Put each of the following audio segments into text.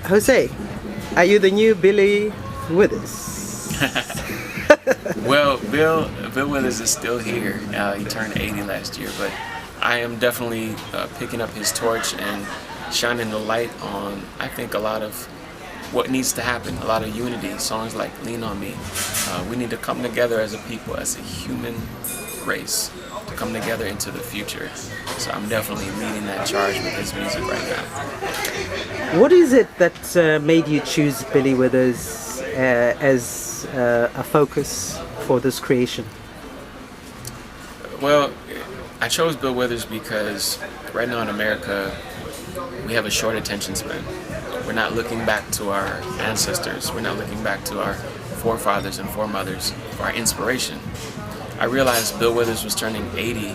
Jose, are you the new Billy Withers? Well, Bill Withers is still here. He turned 80 last year, but I am definitely picking up his torch and shining the light on, I think, a lot of what needs to happen, a lot of unity. Songs like Lean on Me. We need to come together as a people, as a human race, to come together into the future. So I'm definitely leading that charge with his music right now. What is it that made you choose Billy Withers as a focus for this creation? Well, I chose Bill Withers because right now in America, we have a short attention span. We're not looking back to our ancestors. We're not looking back to our forefathers and foremothers for our inspiration. I realized Bill Withers was turning 80,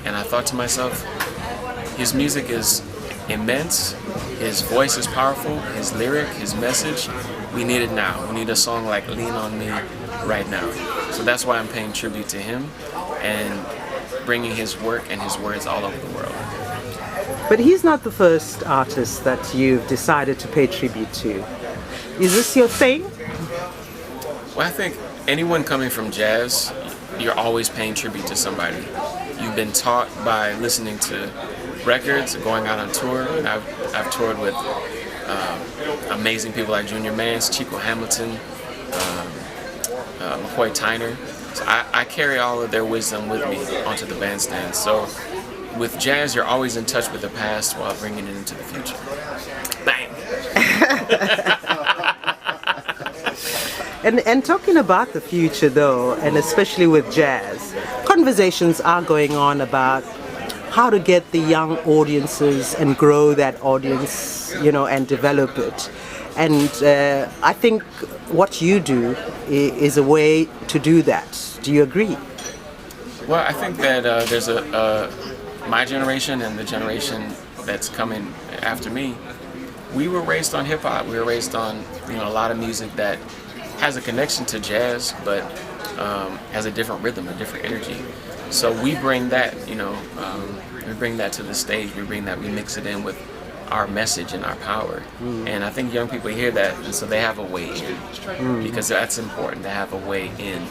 and I thought to myself, his music is immense, his voice is powerful, his lyric, his message, we need it now. We need a song like Lean on Me right now. So that's why I'm paying tribute to him and bringing his work and his words all over the world. But he's not the first artist that you've decided to pay tribute to. Is this your thing? Well, I think anyone coming from jazz, you're always paying tribute to somebody. You've been taught by listening to records, going out on tour, and I've toured with amazing people like Junior Mance, Chico Hamilton, McCoy Tyner. So I carry all of their wisdom with me onto the bandstand. So with jazz, you're always in touch with the past while bringing it into the future. Bang! And talking about the future though, and especially with jazz, conversations are going on about how to get the young audiences and grow that audience, and develop it. And I think what you do is a way to do that. Do you agree? Well, I think that there's my generation and the generation that's coming after me, we were raised on hip hop. We were raised on a lot of music that has a connection to jazz, but has a different rhythm, a different energy. So we bring that, we bring that to the stage. We mix it in with our message and our power. And I think young people hear that, and so they have a way in, because that's important to have a way in.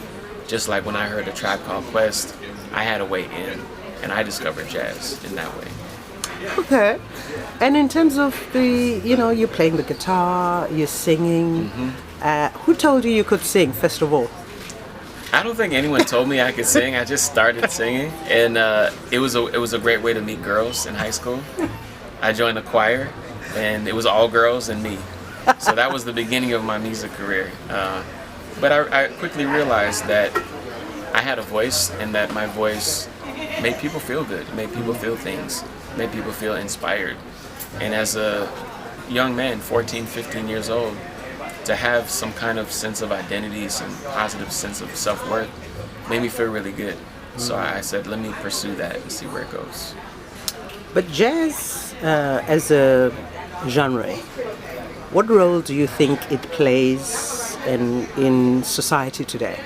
Just like when I heard A Tribe Called Quest, I had a way in, and I discovered jazz in that way. Okay. And in terms of you're playing the guitar, you're singing. Who told you could sing, first of all? I don't think anyone told me I could sing. I just started singing, and it was a great way to meet girls in high school. I joined a choir, and it was all girls and me. So that was the beginning of my music career. But I quickly realized that I had a voice, and that my voice made people feel good, made people feel things, made people feel inspired. And as a young man, 14, 15 years old, to have some kind of sense of identity, some positive sense of self-worth, made me feel really good. So I said, let me pursue that and see where it goes. But jazz as a genre, what role do you think it plays in society today?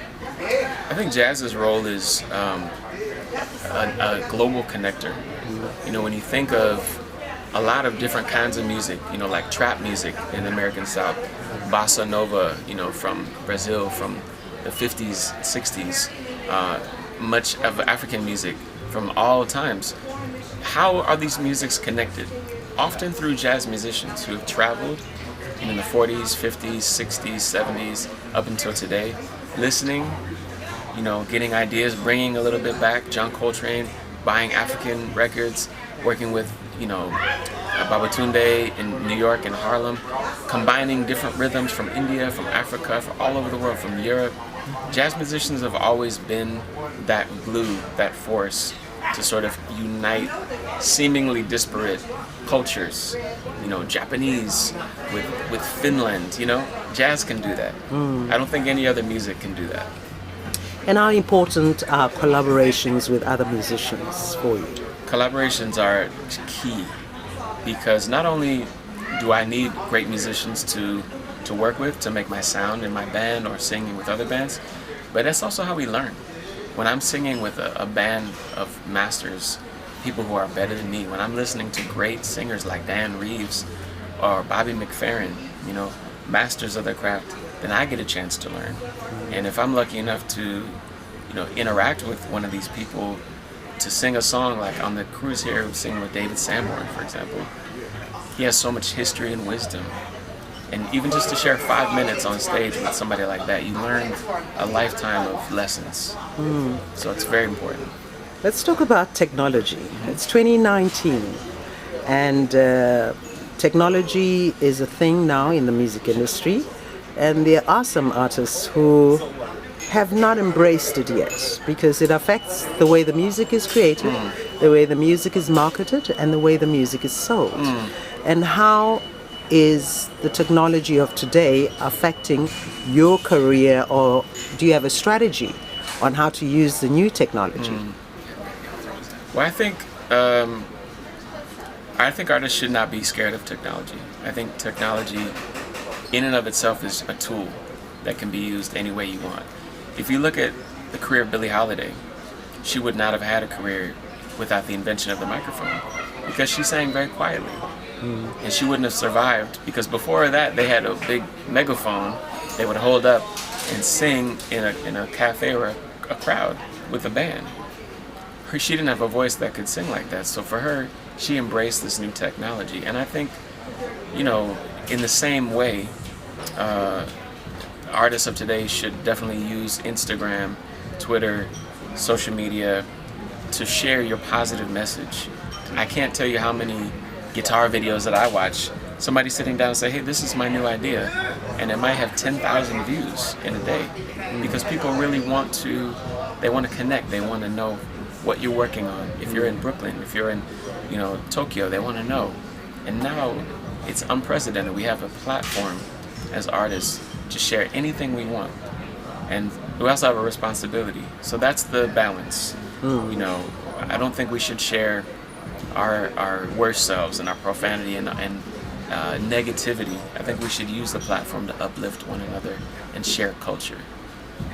I think jazz's role is a global connector. When you think of a lot of different kinds of music, like trap music in the American South, bossa nova, from Brazil, from the 50s, 60s, much of African music from all times. How are these musics connected? Often through jazz musicians who have traveled in the 40s, 50s, 60s, 70s, up until today, listening, getting ideas, bringing a little bit back. John Coltrane, buying African records, working with, Babatunde in New York and Harlem, combining different rhythms from India, from Africa, from all over the world, from Europe. Jazz musicians have always been that glue, that force to sort of unite seemingly disparate cultures. Japanese with Finland, jazz can do that. I don't think any other music can do that. And how important are collaborations with other musicians for you? Collaborations are key, because not only do I need great musicians to work with to make my sound in my band or singing with other bands, but that's also how we learn. When I'm singing with a band of masters, people who are better than me, when I'm listening to great singers like Dan Reeves, or Bobby McFerrin, you know, masters of their craft, then I get a chance to learn. And if I'm lucky enough to, you know, interact with one of these people to sing a song, like on the cruise here, singing with David Sanborn, for example, he has so much history and wisdom. And even just to share 5 minutes on stage with somebody like that, you learn a lifetime of lessons. So it's very important. Let's talk about technology. It's 2019, and technology is a thing now in the music industry, and there are some artists who have not embraced it yet because it affects the way the music is created, the way the music is marketed, and the way the music is sold. And how is the technology of today affecting your career, or do you have a strategy on how to use the new technology? Well, I think artists should not be scared of technology. I think technology in and of itself is a tool that can be used any way you want. If you look at the career of Billie Holiday, she would not have had a career without the invention of the microphone, because she sang very quietly. And she wouldn't have survived, because before that they had a big megaphone they would hold up and sing in a cafe or a crowd with a band. She didn't have a voice that could sing like that. So for her, she embraced this new technology. And I think, you know, in the same way, artists of today should definitely use Instagram, Twitter, social media to share your positive message. I can't tell you how many guitar videos that I watch, somebody sitting down and say, hey, this is my new idea, and it might have 10,000 views in a day, because people really want to connect, they want to know what you're working on. If you're in Brooklyn, if you're in, you know, Tokyo, they want to know. And now it's unprecedented. We have a platform as artists to share anything we want, and we also have a responsibility. So that's the balance. You know, I don't think we should share our worst selves and our profanity and negativity. I think we should use the platform to uplift one another and share culture.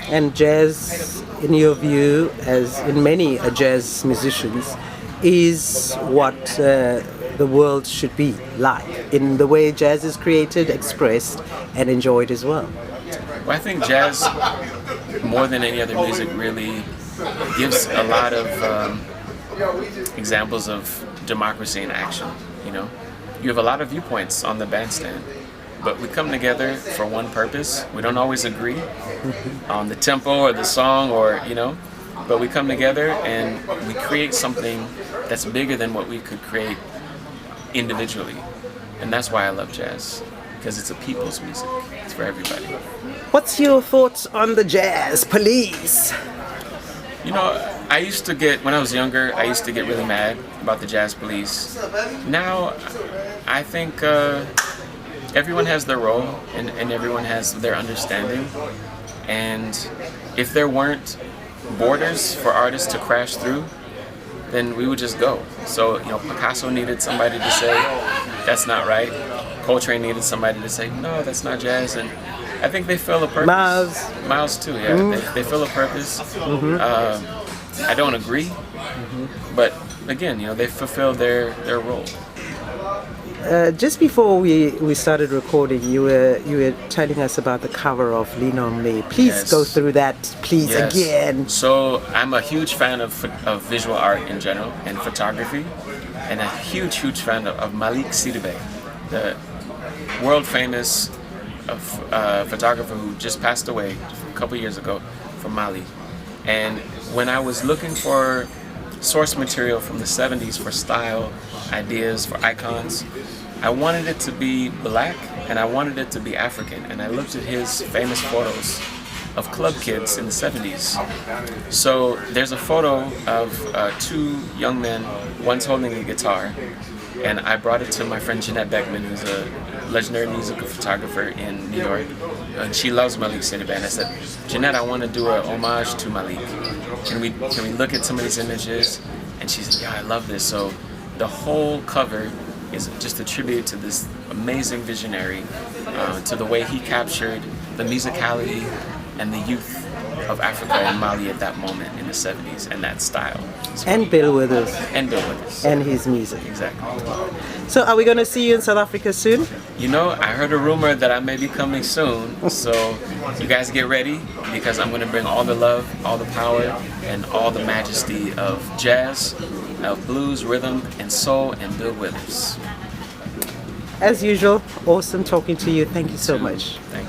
And jazz, in your view, as in many jazz musicians, is what the world should be like, in the way jazz is created, expressed, and enjoyed as well. Well, I think jazz, more than any other music, really gives a lot of examples of democracy in action. You know, you have a lot of viewpoints on the bandstand, but we come together for one purpose. We don't always agree on the tempo or the song, or, you know, but we come together and we create something that's bigger than what we could create individually. And that's why I love jazz, because it's a people's music. It's for everybody. What's your thoughts on the jazz police? You know, I used to get, when I was younger, I used to get really mad about the jazz police. Now, I think everyone has their role, and everyone has their understanding. And if there weren't borders for artists to crash through, then we would just go. So, you know, Picasso needed somebody to say, that's not right. Coltrane needed somebody to say, no, that's not jazz. And I think they fill a purpose. Miles too, yeah. They fill a purpose. I don't agree, but again, you know, they fulfill their role. Just before we started recording, you were telling us about the cover of Lean on Me. Please go through that, please, again. So I'm a huge fan of visual art in general and photography, and a huge fan of Malik Sidibe, the world famous photographer who just passed away a couple years ago from Mali. And when I was looking for source material from the 70s for style, ideas, for icons, I wanted it to be black and I wanted it to be African. And I looked at his famous photos of club kids in the 70s. So there's a photo of two young men, one's holding a guitar, and I brought it to my friend Jeanette Beckman, who's a legendary musical photographer in New York, and she loves Malik Sidibe. And I said, Jeanette, I want to do a homage to Malik. Can we look at some of these images? And she said, yeah, I love this. So the whole cover is just a tribute to this amazing visionary, to the way he captured the musicality and the youth of Africa and Mali at that moment in the 70s and that style. And Bill Withers. And Bill Withers. And his music. Exactly. So are we going to see you in South Africa soon? You know, I heard a rumor that I may be coming soon, so you guys get ready because I'm going to bring all the love, all the power, and all the majesty of jazz, of blues, rhythm, and soul, and Bill Withers. As usual, awesome talking to you. Thank you so much. Thank